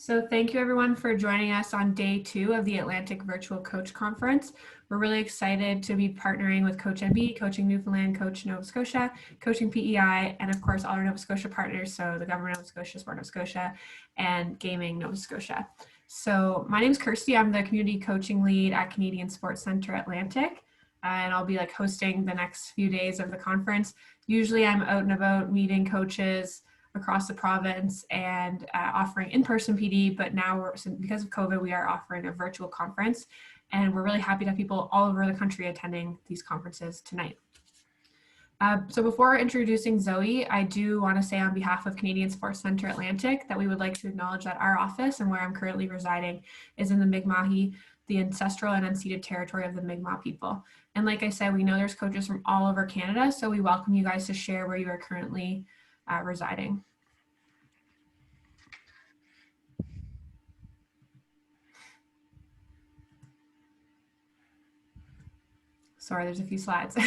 So thank you everyone for joining us on day 2 of the Atlantic Virtual Coach Conference. We're really excited to be partnering with Coach NB, Coaching Newfoundland, Coach Nova Scotia, Coaching PEI, and of course all our Nova Scotia partners, so the Government of Nova Scotia, Sport Nova Scotia, and Gaming Nova Scotia. So my name is Kirsty. I'm the Community Coaching Lead at Canadian Sports Centre Atlantic, and I'll be hosting the next few days of the conference. Usually I'm out and about meeting coaches across the province and offering in-person PD, but now because of COVID, we are offering a virtual conference, and we're really happy to have people all over the country attending these conferences tonight. So before introducing Zoe, I do want to say on behalf of Canadian Sports Centre Atlantic that we would like to acknowledge that our office and where I'm currently residing is in the Mi'kmaq, the ancestral and unceded territory of the Mi'kmaq people. And like I said, we know there's coaches from all over Canada, so we welcome you guys to share where you are currently residing. Sorry, there's a few slides.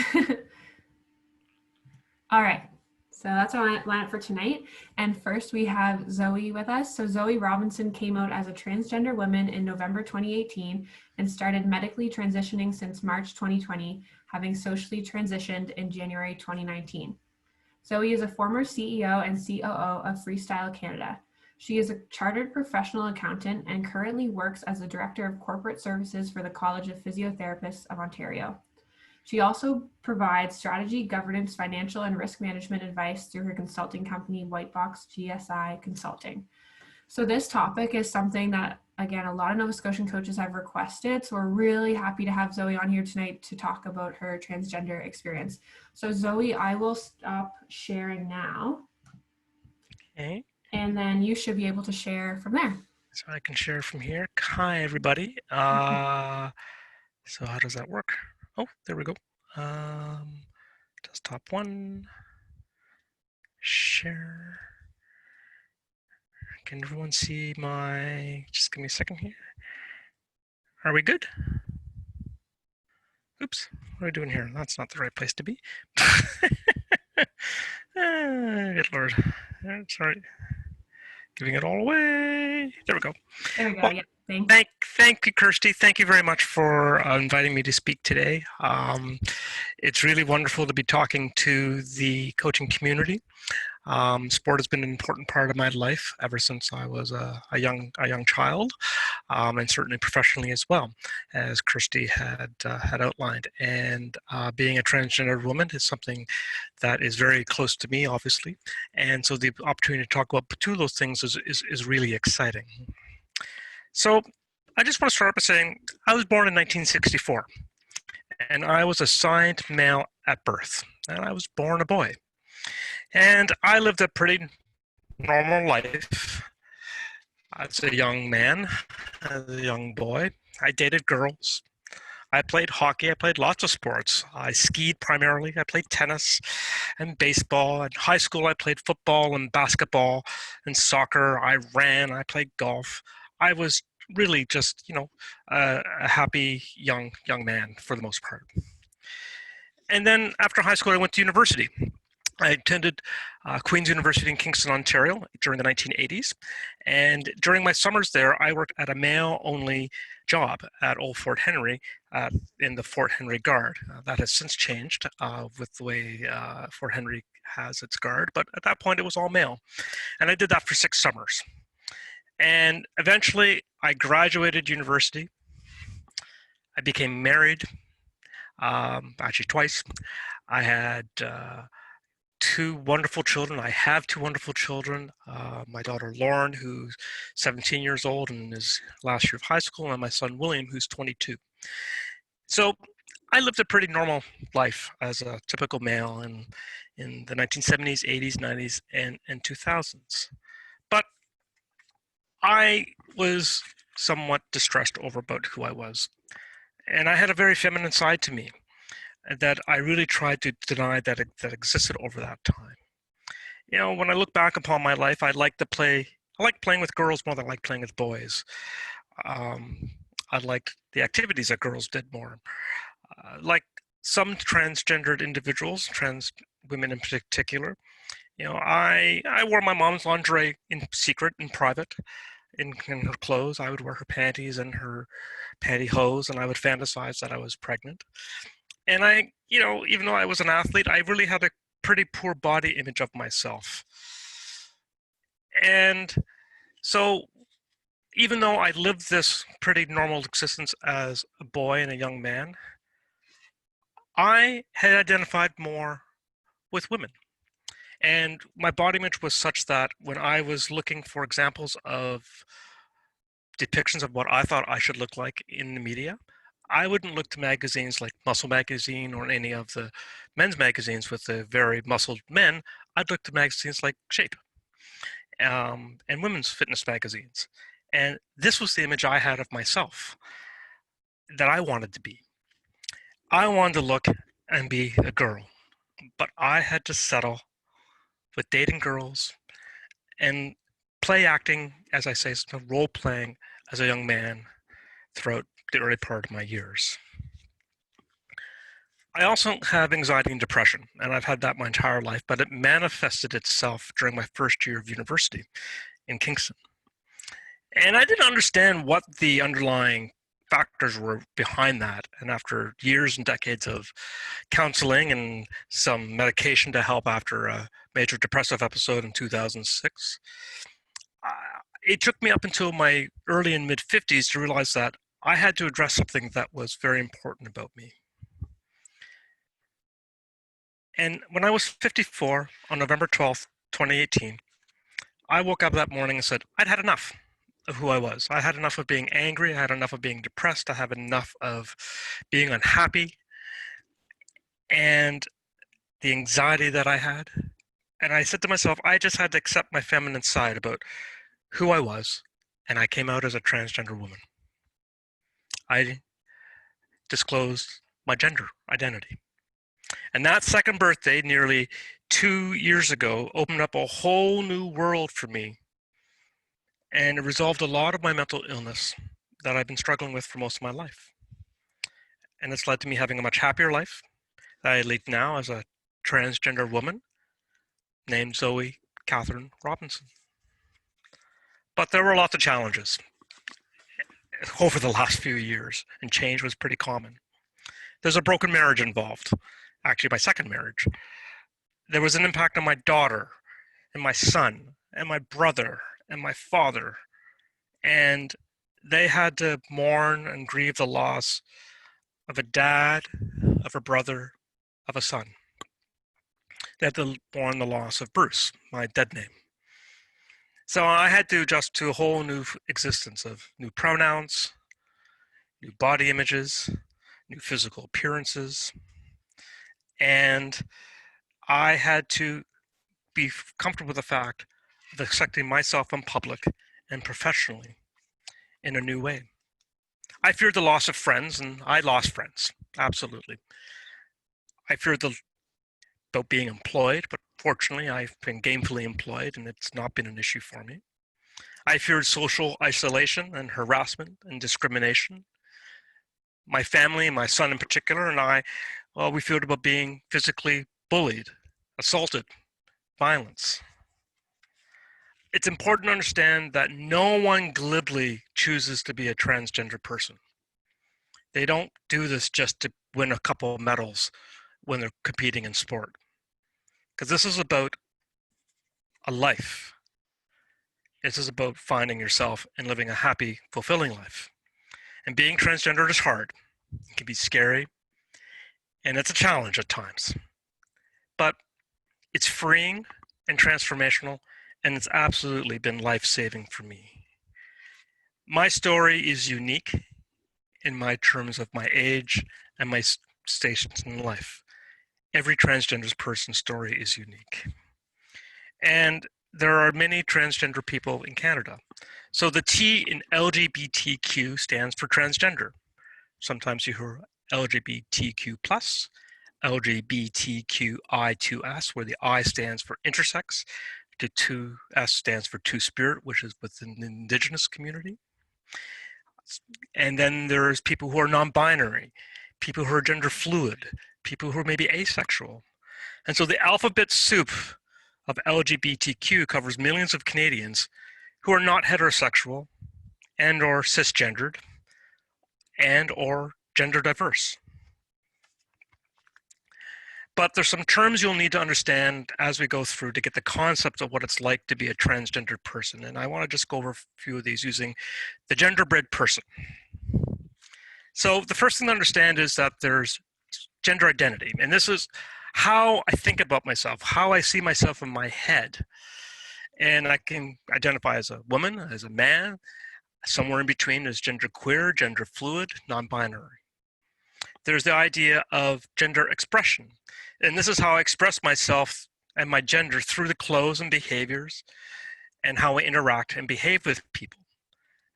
All right, so that's our lineup for tonight. And first we have Zoe with us. So Zoe Robinson came out as a transgender woman in November 2018 and started medically transitioning since March 2020, having socially transitioned in January 2019. Zoe is a former CEO and COO of Freestyle Canada. She is a chartered professional accountant and currently works as the Director of Corporate Services for the College of Physiotherapists of Ontario. She also provides strategy, governance, financial, and risk management advice through her consulting company, Whitebox GSI Consulting. So this topic is something that, again, a lot of Nova Scotian coaches have requested. So we're really happy to have Zoe on here tonight to talk about her transgender experience. So Zoe, I will stop sharing now. Okay. And then you should be able to share from there. So I can share from here. Hi, everybody. So how does that work? Oh, there we go. Desktop 1. Share. Can everyone see my... Just give me a second here. Are we good? Oops, what are we doing here? That's not the right place to be. Good Lord. Sorry. Giving it all away. There we go. There we go. Well, yeah. Thank you, Kirsty. Thank you very much for inviting me to speak today. It's really wonderful to be talking to the coaching community. Sport has been an important part of my life ever since I was a young child, and certainly professionally as well, as Kirsty had outlined. And being a transgender woman is something that is very close to me, obviously. And so the opportunity to talk about two of those things is really exciting. So I just want to start by saying I was born in 1964, and I was assigned male at birth, and I was born a boy. And I lived a pretty normal life as a young man, as a young boy. I dated girls. I played hockey. I played lots of sports. I skied primarily. I played tennis and baseball. In high school, I played football and basketball and soccer. I ran. I played golf. I was really just, a happy young man for the most part. And then after high school, I went to university. I attended Queen's University in Kingston, Ontario during the 1980s. And during my summers there, I worked at a male-only job at Old Fort Henry in the Fort Henry Guard. That has since changed with the way Fort Henry has its guard. But at that point, it was all male. And I did that for 6 summers. And eventually, I graduated university. I became married, actually twice. I had 2 wonderful children. I have 2 wonderful children. My daughter Lauren, who's 17 years old and is last year of high school, and my son William, who's 22. So I lived a pretty normal life as a typical male in the 1970s, 80s, 90s, and 2000s. But I was somewhat distressed about who I was. And I had a very feminine side to me that I really tried to deny that existed over that time. When I look back upon my life, I like playing with girls more than I like playing with boys. I liked the activities that girls did more. Like some transgendered individuals, trans women in particular, I wore my mom's lingerie in secret, in private. in her clothes. I would wear her panties and her pantyhose, and I would fantasize that I was pregnant. And even though I was an athlete, I really had a pretty poor body image of myself. And so even though I lived this pretty normal existence as a boy and a young man, I had identified more with women. And my body image was such that when I was looking for examples of depictions of what I thought I should look like in the media, I wouldn't look to magazines like Muscle Magazine or any of the men's magazines with the very muscled men. I'd look to magazines like Shape, and women's fitness magazines. And this was the image I had of myself that I wanted to be. I wanted to look and be a girl, but I had to settle with dating girls and play acting, as I say, role playing as a young man throughout the early part of my years. I also have anxiety and depression, and I've had that my entire life, but it manifested itself during my first year of university in Kingston. And I didn't understand what the underlying factors were behind that. And after years and decades of counseling and some medication to help after a major depressive episode in 2006, it took me up until my early and mid 50s to realize that I had to address something that was very important about me. And when I was 54 on November 12th, 2018, I woke up that morning and said, I'd had enough of who I was. I had enough of being angry. I had enough of being depressed. I had enough of being unhappy and the anxiety that I had. And I said to myself, I just had to accept my feminine side about who I was. And I came out as a transgender woman. I disclosed my gender identity. And that second birthday, nearly 2 years ago, opened up a whole new world for me. And it resolved a lot of my mental illness that I've been struggling with for most of my life. And it's led to me having a much happier life that I lead now as a transgender woman named Zoe Catherine Robinson. But there were lots of challenges over the last few years, and change was pretty common. There's a broken marriage involved, actually my second marriage. There was an impact on my daughter and my son and my brother and my father, and they had to mourn and grieve the loss of a dad, of a brother, of a son. They had to mourn the loss of Bruce, my dead name. So I had to adjust to a whole new existence of new pronouns, new body images, new physical appearances, and I had to be comfortable with the fact of accepting myself in public and professionally in a new way. I feared the loss of friends, and I lost friends, absolutely. I feared about being employed, but fortunately I've been gainfully employed and it's not been an issue for me. I feared social isolation and harassment and discrimination. My family, my son in particular, and I, we feared about being physically bullied, assaulted, violence. It's important to understand that no one glibly chooses to be a transgender person. They don't do this just to win a couple of medals when they're competing in sport. Because this is about a life. This is about finding yourself and living a happy, fulfilling life. And being transgender is hard. It can be scary, and it's a challenge at times. But it's freeing and transformational, and it's absolutely been life-saving for me. My story is unique in my terms of my age and my stations in life. Every transgender person's story is unique. And there are many transgender people in Canada. So the T in LGBTQ stands for transgender. Sometimes you hear LGBTQ+, LGBTQI2S, where the I stands for intersex, the 2S stands for two-spirit, which is within the Indigenous community. And then there's people who are non-binary, people who are gender fluid, people who are maybe asexual. And so the alphabet soup of LGBTQ covers millions of Canadians who are not heterosexual and or cisgendered and or gender diverse. But there's some terms you'll need to understand as we go through to get the concept of what it's like to be a transgender person. And I want to just go over a few of these using the genderbread person. So the first thing to understand is that there's gender identity. And this is how I think about myself, how I see myself in my head. And I can identify as a woman, as a man, somewhere in between is gender queer, gender fluid, non-binary. There's the idea of gender expression. And this is how I express myself and my gender through the clothes and behaviors and how I interact and behave with people.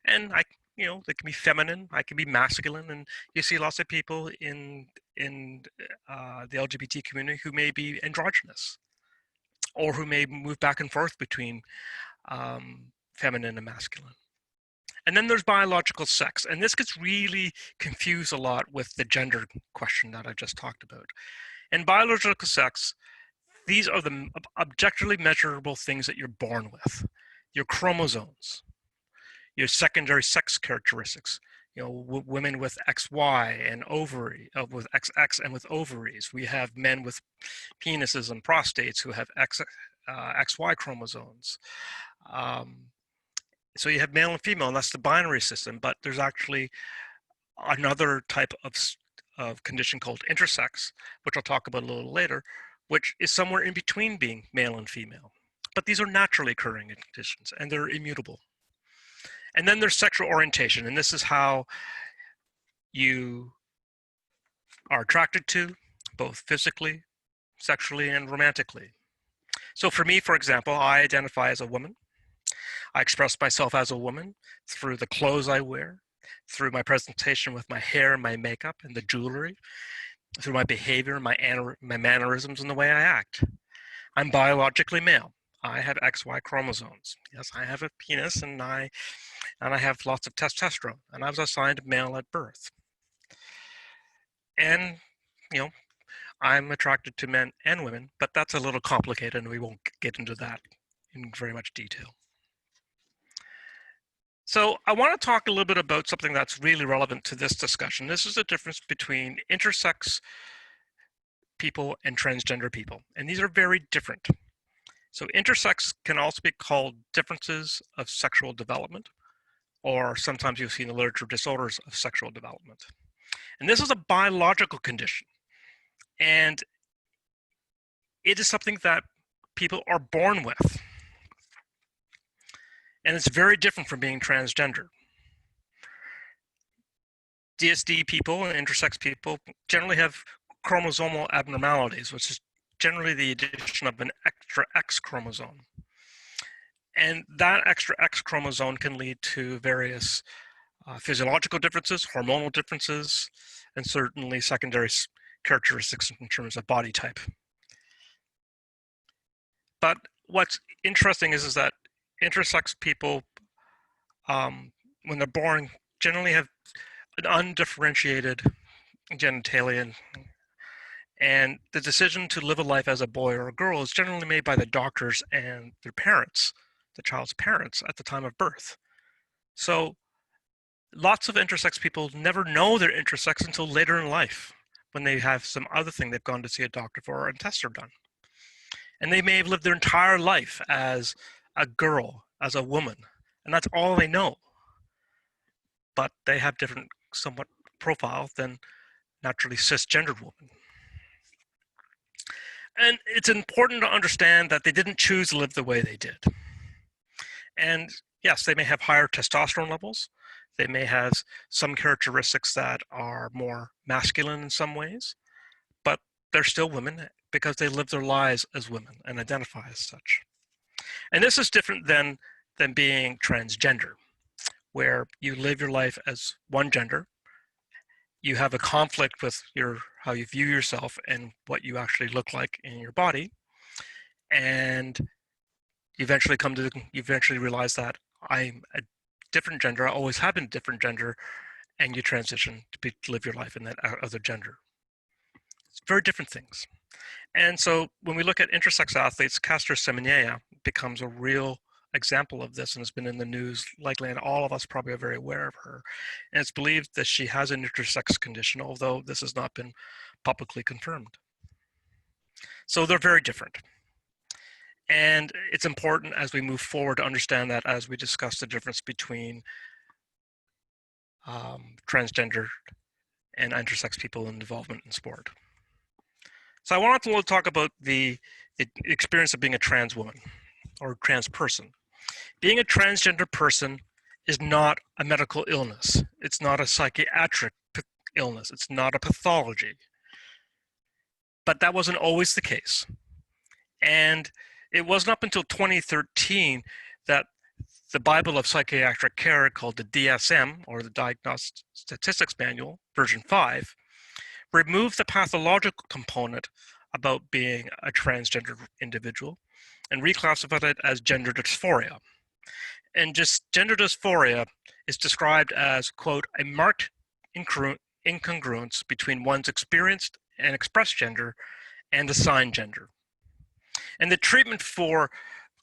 And they can be feminine, I can be masculine, and you see lots of people in the LGBT community who may be androgynous or who may move back and forth between feminine and masculine. And then there's biological sex, and this gets really confused a lot with the gender question that I just talked about. In biological sex, these are the objectively measurable things that you're born with. Your chromosomes, your secondary sex characteristics, women with XY and ovary, with XX and with ovaries. We have men with penises and prostates who have XY chromosomes. So you have male and female, and that's the binary system, but there's actually another type of condition called intersex, which I'll talk about a little later, which is somewhere in between being male and female. But these are naturally occurring conditions, and they're immutable. And then there's sexual orientation, and this is how you are attracted to, both physically, sexually, and romantically. So for me, for example, I identify as a woman. I express myself as a woman through the clothes I wear, through my presentation with my hair and my makeup and the jewelry, through my behavior, my mannerisms, and the way I act. I'm biologically male. I have XY chromosomes. Yes, I have a penis, and I have lots of testosterone, and I was assigned male at birth. And, I'm attracted to men and women, but that's a little complicated, and we won't get into that in very much detail. So I want to talk a little bit about something that's really relevant to this discussion. This is the difference between intersex people and transgender people, and these are very different. So intersex can also be called differences of sexual development, or sometimes you'll see in the literature disorders of sexual development. And this is a biological condition, and it is something that people are born with. And it's very different from being transgender. DSD people and intersex people generally have chromosomal abnormalities, which is generally the addition of an extra X chromosome. And that extra X chromosome can lead to various physiological differences, hormonal differences, and certainly secondary characteristics in terms of body type. But what's interesting is that intersex people, when they're born, generally have an undifferentiated genitalia, and the decision to live a life as a boy or a girl is generally made by the doctors and their parents, the child's parents, at the time of birth. So lots of intersex people never know they're intersex until later in life, when they have some other thing they've gone to see a doctor for and tests are done. And they may have lived their entire life as a girl, as a woman, and that's all they know. But they have different somewhat profiles than naturally cisgendered women. And it's important to understand that they didn't choose to live the way they did. And yes, they may have higher testosterone levels. They may have some characteristics that are more masculine in some ways, but they're still women because they live their lives as women and identify as such. And this is different than being transgender, where you live your life as one gender. You have a conflict with how you view yourself and what you actually look like in your body. And you eventually realize that I'm a different gender. I always have been a different gender, and you transition to live your life in that other gender. It's very different things. And so when we look at intersex athletes, Caster Semenya becomes a real example of this and has been in the news likely, and all of us probably are very aware of her. And it's believed that she has an intersex condition, although this has not been publicly confirmed. So they're very different. And it's important as we move forward to understand that as we discuss the difference between transgender and intersex people in involvement in sport. So I wanted to talk about the experience of being a trans woman or trans person. Being a transgender person is not a medical illness. It's not a psychiatric illness. It's not a pathology. But that wasn't always the case. And it wasn't up until 2013 that the Bible of Psychiatric Care, called the DSM, or the Diagnostic Statistics Manual, version 5, removed the pathological component about being a transgender individual and reclassified it as gender dysphoria. And just gender dysphoria is described as, quote, a marked incongruence between one's experienced and expressed gender and assigned gender. And the treatment for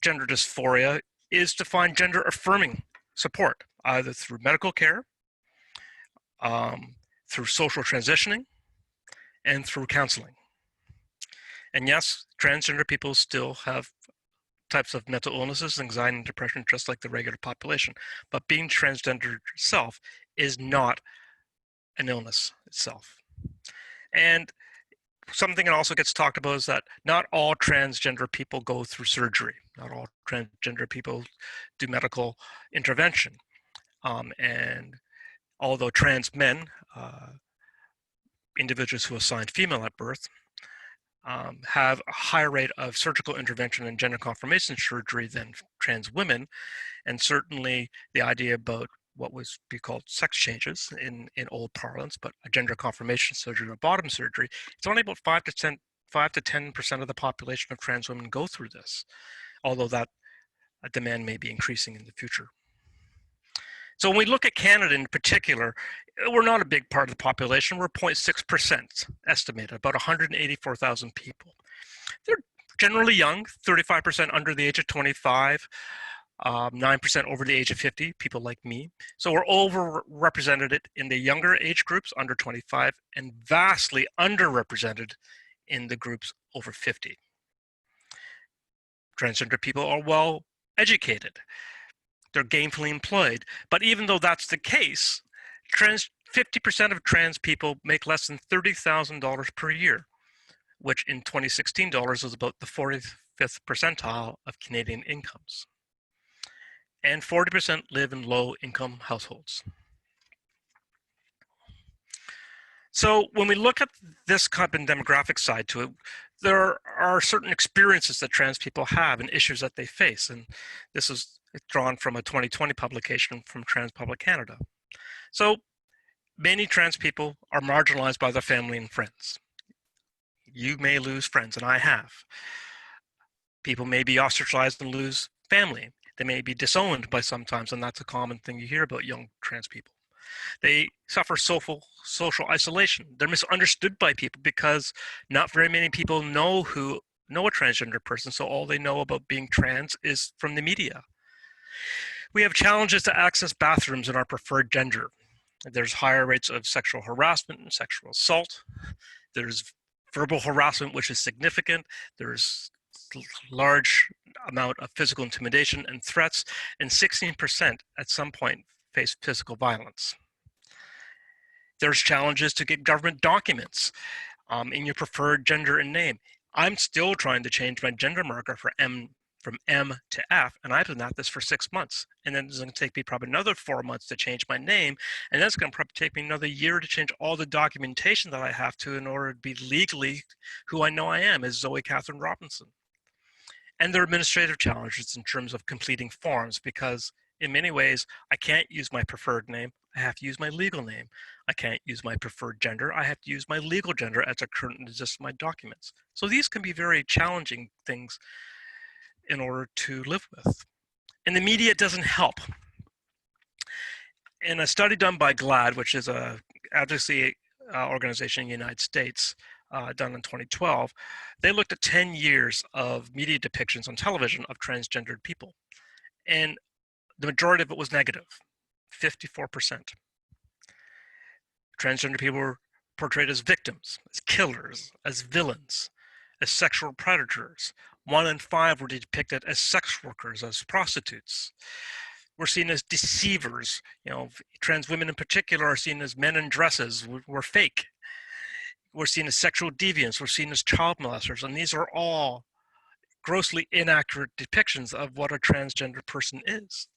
gender dysphoria is to find gender affirming support, either through medical care, through social transitioning, and through counseling. And yes, transgender people still have types of mental illnesses, anxiety and depression, just like the regular population. But being transgender itself is not an illness itself. And something that also gets talked about is that not all transgender people go through surgery. Not all transgender people do medical intervention. And although trans men, individuals who are assigned female at birth, have a higher rate of surgical intervention and gender confirmation surgery than trans women, and certainly the idea about what was be called sex changes in old parlance, but a gender confirmation surgery or bottom surgery, it's only about 5 to 10% of the population of trans women go through this, although that demand may be increasing in the future. So when we look at Canada in particular, we're not a big part of the population. We're 0.6% estimated, about 184,000 people. They're generally young, 35% under the age of 25, 9% over the age of 50, people like me. So we're overrepresented in the younger age groups, under 25, and vastly underrepresented in the groups over 50. Transgender people are well educated. They're gainfully employed. But even though that's the case, 50% of trans people make less than $30,000 per year, which in 2016 dollars was about the 45th percentile of Canadian incomes. And 40% live in low-income households. So when we look at this kind of demographic side to it, there are certain experiences that trans people have and issues that they face. And this is drawn from a 2020 publication from Trans Public Canada. So many trans people are marginalized by their family and friends. You may lose friends, and I have. People may be ostracized and lose family. They may be disowned by sometimes, and that's a common thing you hear about young trans people. They suffer social isolation. They're misunderstood by people because not very many people know a transgender person, so all they know about being trans is from the media. We have challenges to access bathrooms in our preferred gender. There's higher rates of sexual harassment and sexual assault. There's verbal harassment, which is significant. There's large amount of physical intimidation and threats, and 16% at some point face physical violence. There's challenges to get government documents in your preferred gender and name. I'm still trying to change my gender marker from M to F, and I've been at this for 6 months. And then it's going to take me probably another 4 months to change my name, and then it's going to probably take me another year to change all the documentation that I have to in order to be legally who I know I am, as Zoe Catherine Robinson. And there are administrative challenges in terms of completing forms, because in many ways, I can't use my preferred name. I have to use my legal name. I can't use my preferred gender. I have to use my legal gender as it currently exists in my documents. So these can be very challenging things in order to live with. And the media doesn't help. In a study done by GLAAD, which is a advocacy organization in the United States, done in 2012, they looked at 10 years of media depictions on television of transgendered people. and the majority of it was negative, 54%. Transgender people were portrayed as victims, as killers, as villains, as sexual predators. 1 in 5 were depicted as sex workers, as prostitutes. We're seen as deceivers. Trans women in particular are seen as men in dresses. We're fake. We're seen as sexual deviants. We're seen as child molesters. And these are all grossly inaccurate depictions of what a transgender person is.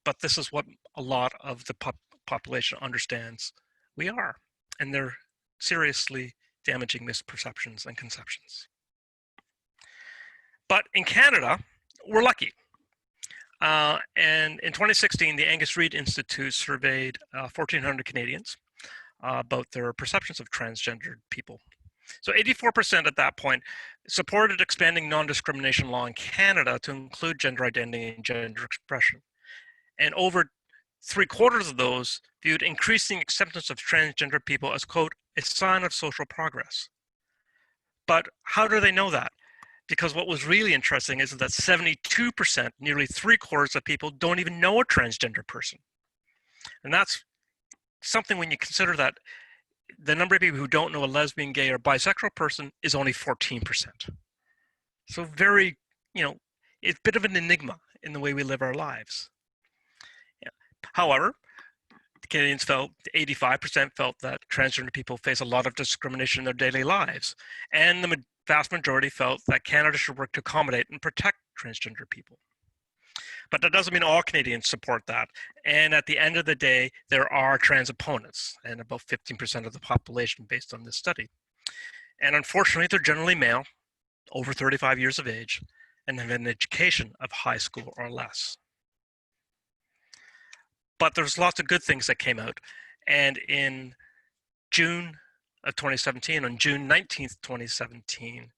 But this is what a lot of the population understands we are. And they're seriously damaging misperceptions and conceptions. But in Canada, we're lucky. And in 2016, the Angus Reid Institute surveyed 1,400 Canadians about their perceptions of transgendered people. So 84% at that point supported expanding non-discrimination law in Canada to include gender identity and gender expression. And over 3/4 of those viewed increasing acceptance of transgender people as, quote, a sign of social progress. But how do they know that? Because what was really interesting is that 72%, nearly 3/4 of people, don't even know a transgender person. And that's something when you consider that the number of people who don't know a lesbian, gay, or bisexual person is only 14%. So very, it's a bit of an enigma in the way we live our lives. Yeah. However, the Canadians 85% felt that transgender people face a lot of discrimination in their daily lives. And the vast majority felt that Canada should work to accommodate and protect transgender people. But that doesn't mean all Canadians support that. And at the end of the day, there are trans opponents, and about 15% of the population based on this study. And unfortunately, they're generally male, over 35 years of age, and have an education of high school or less. But there's lots of good things that came out. And in June of 2017, on June 19th, 2017,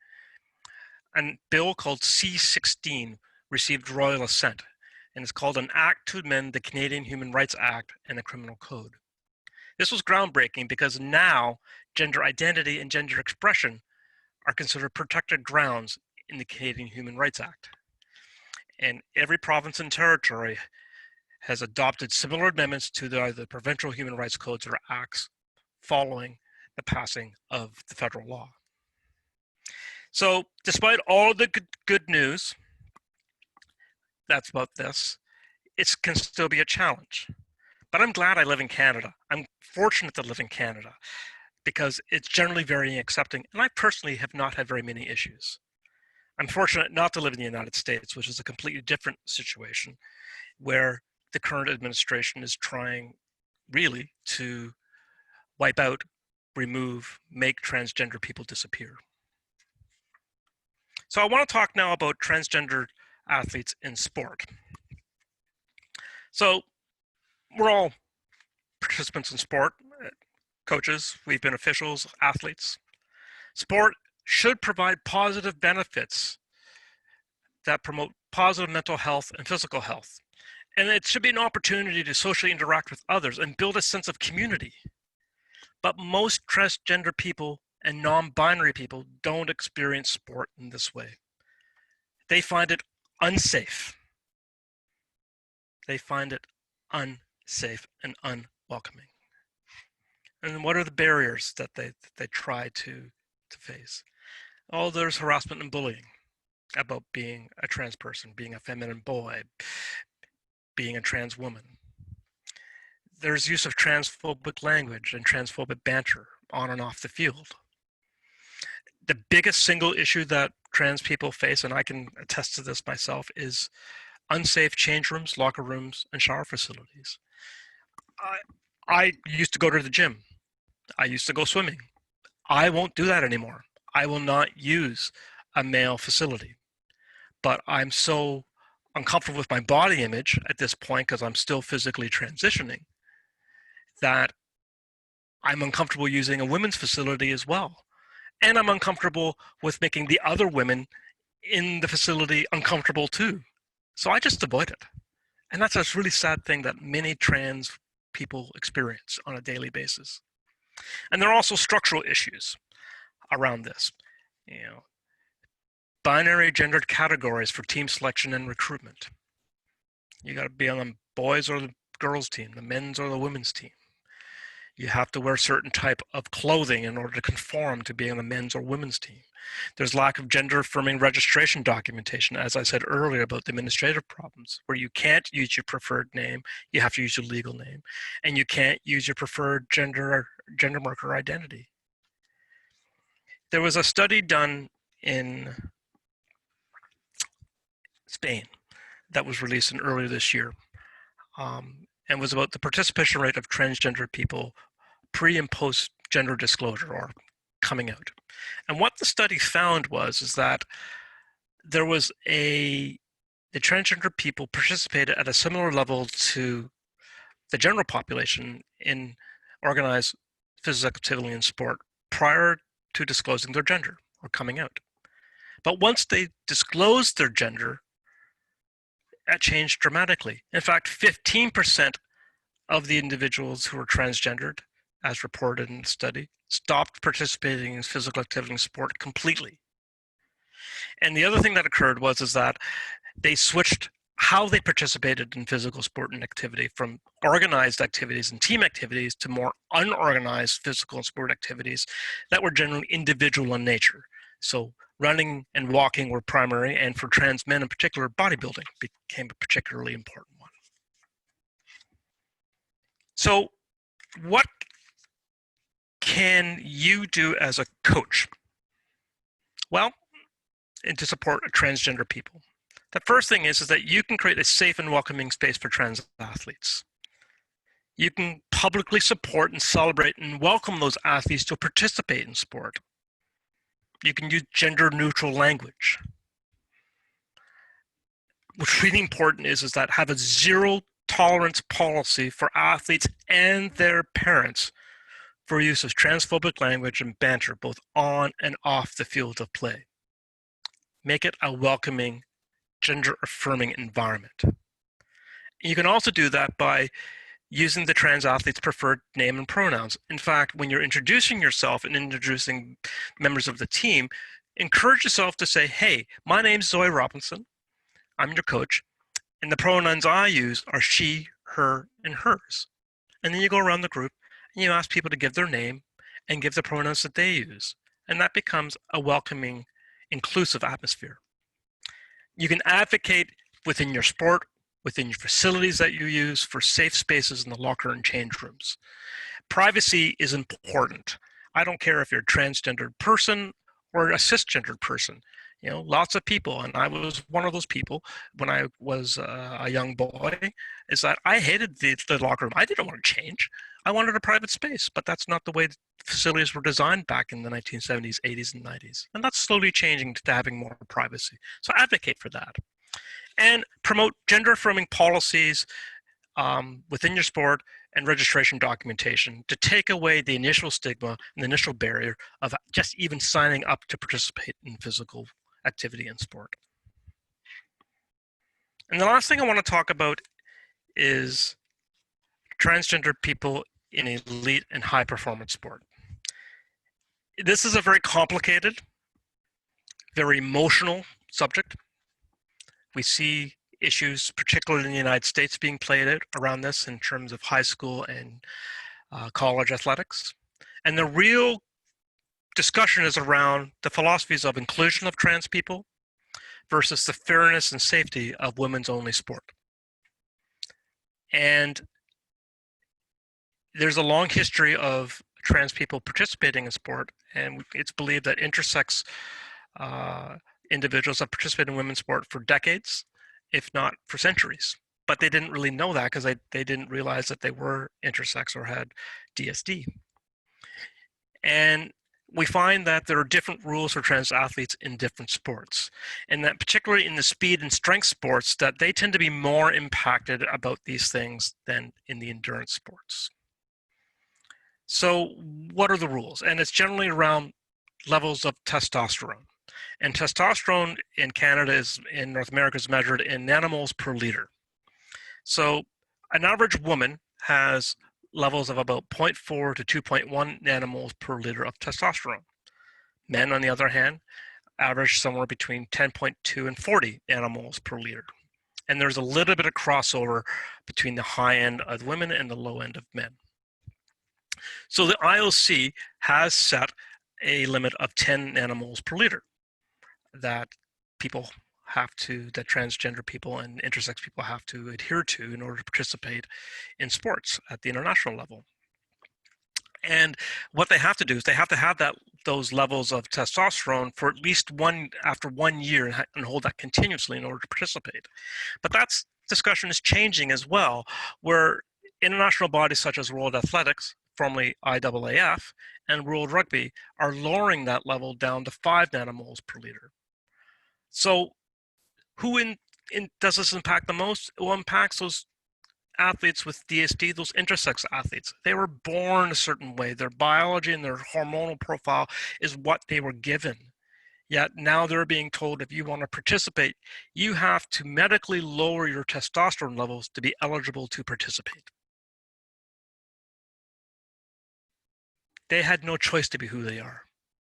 a bill called C-16 received royal assent, and it's called an Act to amend the Canadian Human Rights Act and the Criminal Code. This was groundbreaking because now gender identity and gender expression are considered protected grounds in the Canadian Human Rights Act. And every province and territory has adopted similar amendments to the provincial human rights codes or acts following the passing of the federal law. So despite all the good news that's about this, it can still be a challenge. But I'm glad I live in Canada. I'm fortunate to live in Canada because it's generally very accepting, and I personally have not had very many issues. I'm fortunate not to live in the United States, which is a completely different situation, where the current administration is trying really to wipe out, remove, make transgender people disappear. So I want to talk now about transgender athletes in sport. So we're all participants in sport, coaches, we've been officials, athletes. Sport should provide positive benefits that promote positive mental health and physical health. And it should be an opportunity to socially interact with others and build a sense of community. But most transgender people and non-binary people don't experience sport in this way. They find it unsafe. They find it unsafe and unwelcoming. And what are the barriers that they try to face? Oh, there's harassment and bullying about being a trans person, being a feminine boy, being a trans woman. There's use of transphobic language and transphobic banter on and off the field. The biggest single issue that trans people face, and I can attest to this myself, is unsafe change rooms, locker rooms, and shower facilities. I used to go to the gym. I used to go swimming. I won't do that anymore. I will not use a male facility. But I'm so uncomfortable with my body image at this point, because I'm still physically transitioning, that I'm uncomfortable using a women's facility as well. And I'm uncomfortable with making the other women in the facility uncomfortable too. So I just avoid it. And that's a really sad thing that many trans people experience on a daily basis. And there are also structural issues around this. Binary gendered categories for team selection and recruitment. You got to be on the boys or the girls team, the men's or the women's team. You have to wear certain type of clothing in order to conform to being on the men's or women's team. There's lack of gender affirming registration documentation, as I said earlier about the administrative problems, where you can't use your preferred name, you have to use your legal name, and you can't use your preferred gender marker identity. There was a study done in Spain that was released in earlier this year, and was about the participation rate of transgender people pre and post gender disclosure or coming out. And what the study found is that there was the transgender people participated at a similar level to the general population in organized physical activity and sport prior to disclosing their gender or coming out. But once they disclosed their gender, that changed dramatically. In fact, 15% of the individuals who were transgendered, as reported in the study, stopped participating in physical activity and sport completely. And the other thing that occurred is that they switched how they participated in physical sport and activity from organized activities and team activities to more unorganized physical and sport activities that were generally individual in nature. So running and walking were primary, and for trans men in particular, bodybuilding became a particularly important one. So what can you do as a coach? Well, and to support transgender people. The first thing is that you can create a safe and welcoming space for trans athletes. You can publicly support and celebrate and welcome those athletes to participate in sport. You can use gender neutral language. What's really important is that have a zero tolerance policy for athletes and their parents for use of transphobic language and banter, both on and off the field of play. Make it a welcoming, gender-affirming environment. You can also do that by using the trans athlete's preferred name and pronouns. In fact, when you're introducing yourself and introducing members of the team, encourage yourself to say, hey, my name's Zoe Robinson, I'm your coach, and the pronouns I use are she, her, and hers. And then you go around the group and you ask people to give their name and give the pronouns that they use. And that becomes a welcoming, inclusive atmosphere. You can advocate within your sport, within your facilities that you use for safe spaces in the locker and change rooms. Privacy is important. I don't care if you're a transgendered person or a cisgendered person. You know, lots of people, and I was one of those people when I was a young boy, is that I hated the locker room. I didn't want to change. I wanted a private space, but that's not the way the facilities were designed back in the 1970s, 80s, and 90s. And that's slowly changing to having more privacy. So advocate for that. And promote gender-affirming policies within your sport and registration documentation to take away the initial stigma and the initial barrier of just even signing up to participate in physical activity and sport. And the last thing I want to talk about is transgender people in elite and high performance sport. This is a very complicated, very emotional subject. We see issues, particularly in the United States, being played out around this in terms of high school and college athletics. And the real discussion is around the philosophies of inclusion of trans people versus the fairness and safety of women's only sport. And there's a long history of trans people participating in sport, and it's believed that intersex individuals have participated in women's sport for decades, if not for centuries. But they didn't really know that because they didn't realize that they were intersex or had DSD. And we find that there are different rules for trans athletes in different sports, and that particularly in the speed and strength sports, that they tend to be more impacted about these things than in the endurance sports. So what are the rules? And it's generally around levels of testosterone. And testosterone in Canada in North America is measured in nanomoles per liter. So an average woman has levels of about 0.4 to 2.1 nanomoles per liter of testosterone. Men, on the other hand, average somewhere between 10.2 and 40 nanomoles per liter. And there's a little bit of crossover between the high end of women and the low end of men. So the IOC has set a limit of 10 nanomoles per liter that people that transgender people and intersex people have to adhere to in order to participate in sports at the international level. And what they have to do is they have to have those levels of testosterone for at least after 1 year and hold that continuously in order to participate. But that's discussion is changing as well, where international bodies such as World Athletics, formerly IAAF, and World Rugby are lowering that level down to 5 nanomoles per liter. So who does this impact the most? It impacts those athletes with DSD, those intersex athletes. They were born a certain way. Their biology and their hormonal profile is what they were given. Yet now they're being told if you want to participate, you have to medically lower your testosterone levels to be eligible to participate. They had no choice to be who they are,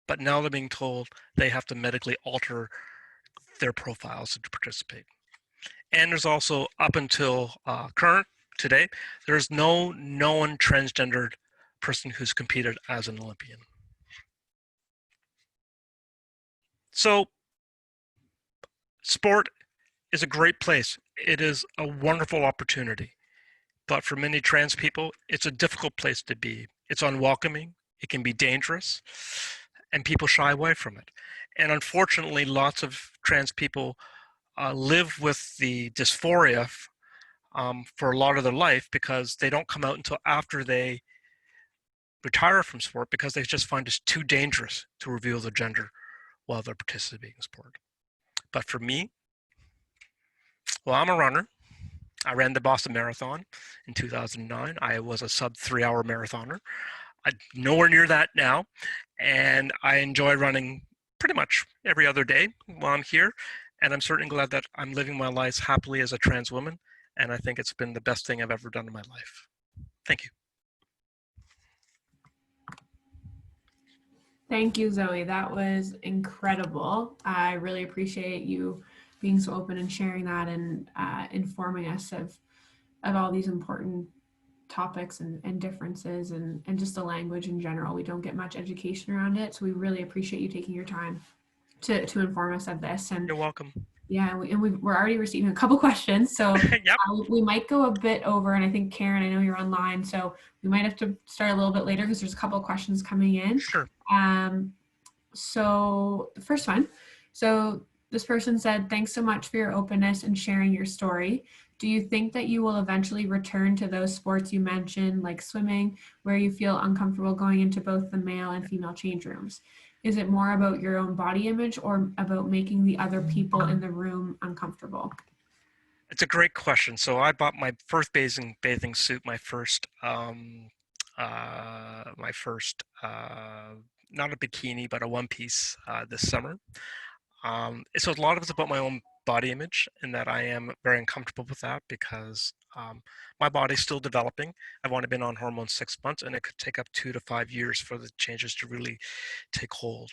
but now they're being told they have to medically alter their profiles to participate. And there's also, up until today, there's no known transgendered person who's competed as an Olympian. So sport is a great place. It is a wonderful opportunity. But for many trans people, it's a difficult place to be. It's unwelcoming, it can be dangerous, and people shy away from it. And unfortunately, lots of trans people live with the dysphoria for a lot of their life because they don't come out until after they retire from sport because they just find it too dangerous to reveal their gender while they're participating in sport. But for me, well, I'm a runner. I ran the Boston Marathon in 2009. I was a sub 3-hour marathoner. I'm nowhere near that now. And I enjoy running pretty much every other day while I'm here. And I'm certainly glad that I'm living my life happily as a trans woman. And I think it's been the best thing I've ever done in my life. Thank you. Thank you, Zoe. That was incredible. I really appreciate you being so open and sharing that and informing us of all these important topics and differences and just the language in general. We don't get much education around it, so we really appreciate you taking your time to inform us of this. And you're welcome. Yeah, we're already receiving a couple questions, so yep. We might go a bit over, and I think, Karen, I know you're online, so we might have to start a little bit later because there's a couple of questions coming in. Sure. So the first one, so this person said, thanks so much for your openness and sharing your story. Do you think that you will eventually return to those sports you mentioned, like swimming, where you feel uncomfortable going into both the male and female change rooms? Is it more about your own body image or about making the other people in the room uncomfortable? It's a great question. So I bought my first bathing suit, my first not a bikini, but a one piece this summer. So a lot of it's about my own body image and that I am very uncomfortable with that because my body's still developing. I've only been on hormones 6 months and it could take up 2 to 5 years for the changes to really take hold.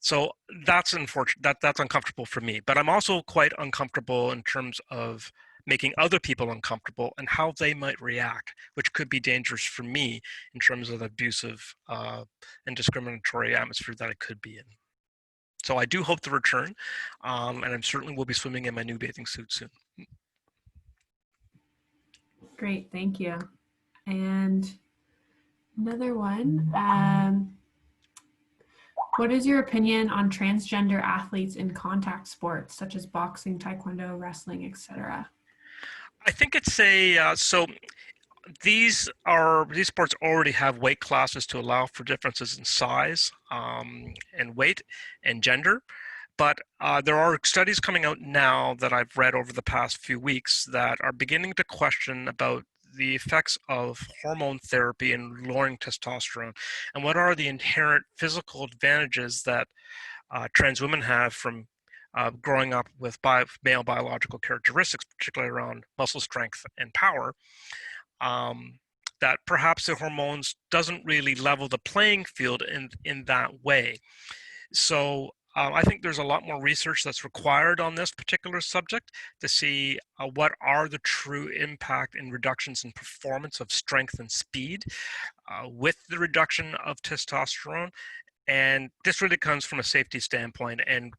So that's unfortunate. That's uncomfortable for me, but I'm also quite uncomfortable in terms of making other people uncomfortable and how they might react, which could be dangerous for me in terms of the abusive and discriminatory atmosphere that I could be in. So I do hope to return, and I certainly will be swimming in my new bathing suit soon. Great, thank you. And another one, what is your opinion on transgender athletes in contact sports, such as boxing, taekwondo, wrestling, etc.? I think it's so these sports already have weight classes to allow for differences in size and weight and gender. But there are studies coming out now that I've read over the past few weeks that are beginning to question about the effects of hormone therapy and lowering testosterone, and what are the inherent physical advantages that trans women have from growing up with male biological characteristics, particularly around muscle strength and power, that perhaps the hormones doesn't really level the playing field in that way. So I think there's a lot more research that's required on this particular subject to see what are the true impact in reductions in performance of strength and speed with the reduction of testosterone. And this really comes from a safety standpoint. And,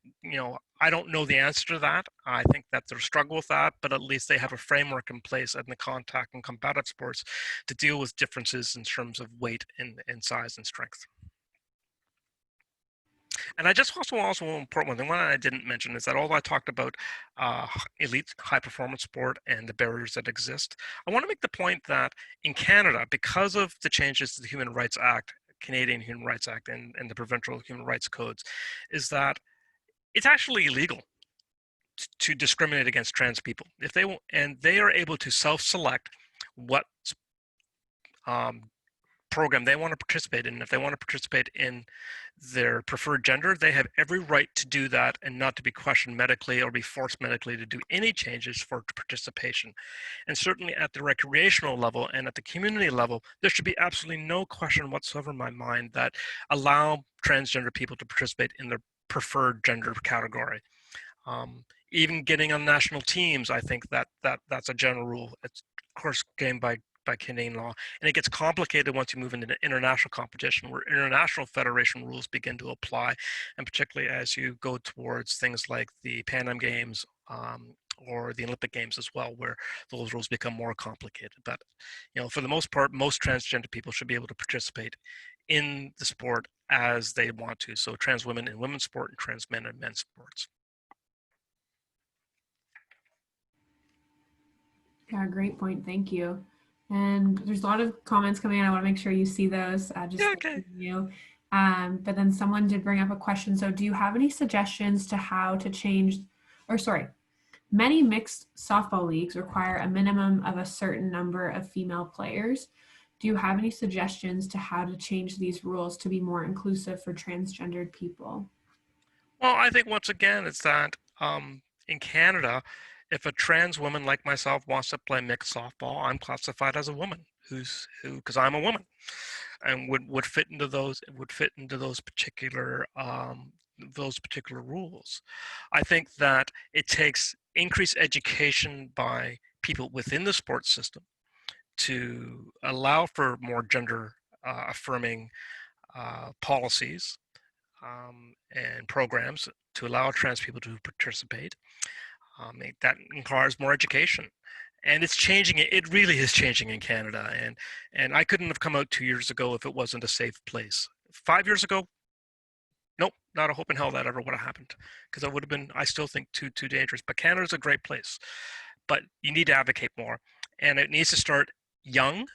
I don't know the answer to that. I think that they'll struggle with that, but at least they have a framework in place in the contact and combative sports to deal with differences in terms of weight and size and strength. And I just also important one I didn't mention is that although I talked about elite high performance sport and the barriers that exist, I want to make the point that in Canada, because of the changes to the Human Rights Act, Canadian Human Rights Act, and the provincial human rights codes, is that it's actually illegal to discriminate against trans people. If they and they are able to self-select what program they want to participate in. If they want to participate in their preferred gender, they have every right to do that and not to be questioned medically or be forced medically to do any changes for participation. And certainly at the recreational level and at the community level, there should be absolutely no question whatsoever in my mind that allow transgender people to participate in their preferred gender category. Even getting on national teams, I think that's a general rule. It's of course game by Canadian law, and it gets complicated once you move into international competition, where international federation rules begin to apply, and particularly as you go towards things like the Pan Am Games or the Olympic Games as well, where those rules become more complicated. But for the most part, most transgender people should be able to participate in the sport as they want to. So trans women in women's sport and trans men in men's sports. Yeah, great point. Thank you. And there's a lot of comments coming in. I want to make sure you see those. Just Yeah, okay. you. But then someone did bring up a question. So, do you have any suggestions to how to change, or sorry, many mixed softball leagues require a minimum of a certain number of female players. Do you have any suggestions to how to change these rules to be more inclusive for transgendered people? Well, I think once again, it's that in Canada, if a trans woman like myself wants to play mixed softball, I'm classified as a woman because I'm a woman, and would fit into those particular rules. I think that it takes increased education by people within the sports system to allow for more gender affirming policies and programs to allow trans people to participate. That requires more education, and it's changing. It really is changing in Canada, and I couldn't have come out 2 years ago if it wasn't a safe place. 5 years ago, nope, not a hope in hell that ever would have happened, because I would have been. I still think too dangerous. But Canada's a great place, but you need to advocate more, and it needs to start young,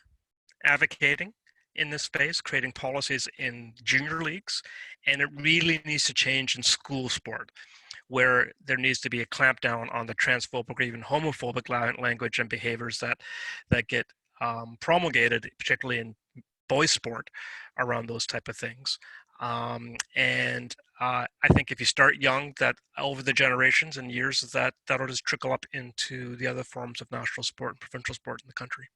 advocating in this space, creating policies in junior leagues, and it really needs to change in school sport, where there needs to be a clampdown on the transphobic or even homophobic language and behaviors that get promulgated, particularly in boys sport, around those type of things. And I think if you start young, that over the generations and years, that'll just trickle up into the other forms of national sport and provincial sport in the country.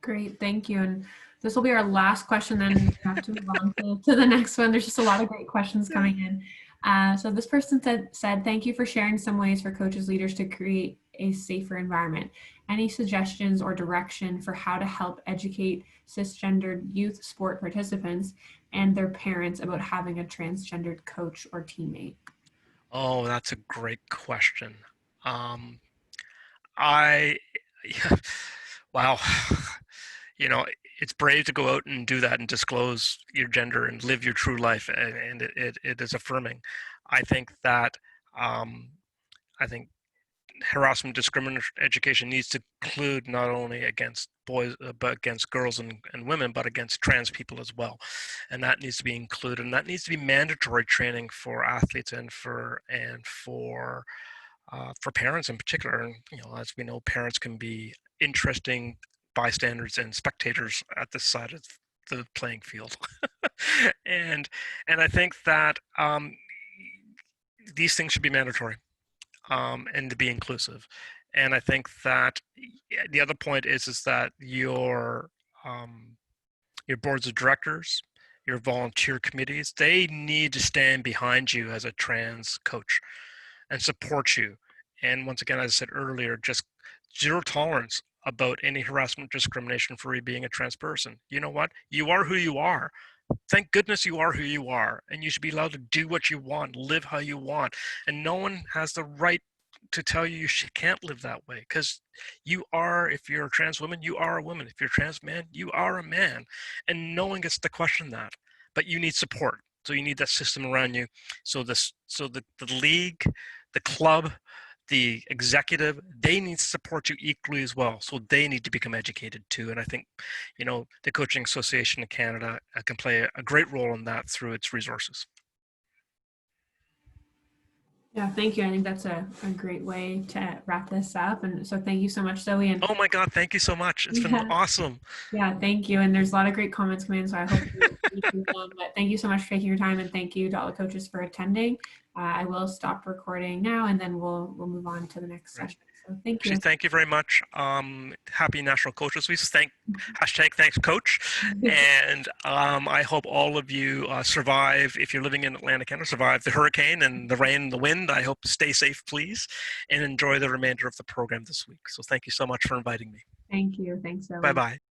Great, thank you. And this will be our last question, then we have to move on to the next one. There's just a lot of great questions coming in. So this person said, thank you for sharing some ways for coaches, leaders to create a safer environment. Any suggestions or direction for how to help educate cisgendered youth sport participants and their parents about having a transgendered coach or teammate? Oh, that's a great question. Um, I, wow, you know, it's brave to go out and do that and disclose your gender and live your true life, and it is affirming. I think that um, I think harassment, discriminatory education needs to include not only against boys, but against girls and women, but against trans people as well, and that needs to be included, and that needs to be mandatory training for athletes and for parents in particular. And as we know, parents can be interesting bystanders and spectators at this side of the playing field. and and I think that these things should be mandatory and to be inclusive. And I think that the other point is that your boards of directors, your volunteer committees, they need to stand behind you as a trans coach and support you. And once again, as I said earlier, just zero tolerance about any harassment, discrimination for you being a trans person. You know what? You are who you are. Thank goodness you are who you are, and you should be allowed to do what you want, live how you want, and no one has the right to tell you you can't live that way, because you are, if you're a trans woman, you are a woman. If you're a trans man, you are a man, and no one gets to question that. But you need support, so you need that system around you. So the league, the club, the executive, they need to support you equally as well. So they need to become educated too. And I think, the Coaching Association of Canada can play a great role in that through its resources. Yeah, thank you. I think that's a great way to wrap this up. And so thank you so much, Zoe. And Oh my God, thank you so much. It's been yeah, awesome. yeah, thank you. And there's a lot of great comments coming in, so I hope you can them. But thank you so much for taking your time, and thank you to all the coaches for attending. I will stop recording now, and then we'll move on to the next Right. session. So thank Actually, you. thank you very much. Happy National Coaches Week. Hashtag thanks coach. And I hope all of you survive, if you're living in Atlantic Canada, survive the hurricane and the rain and the wind. I hope stay safe, please, and enjoy the remainder of the program this week. So thank you so much for inviting me. Thank you. Thanks, Zoe. Bye-bye.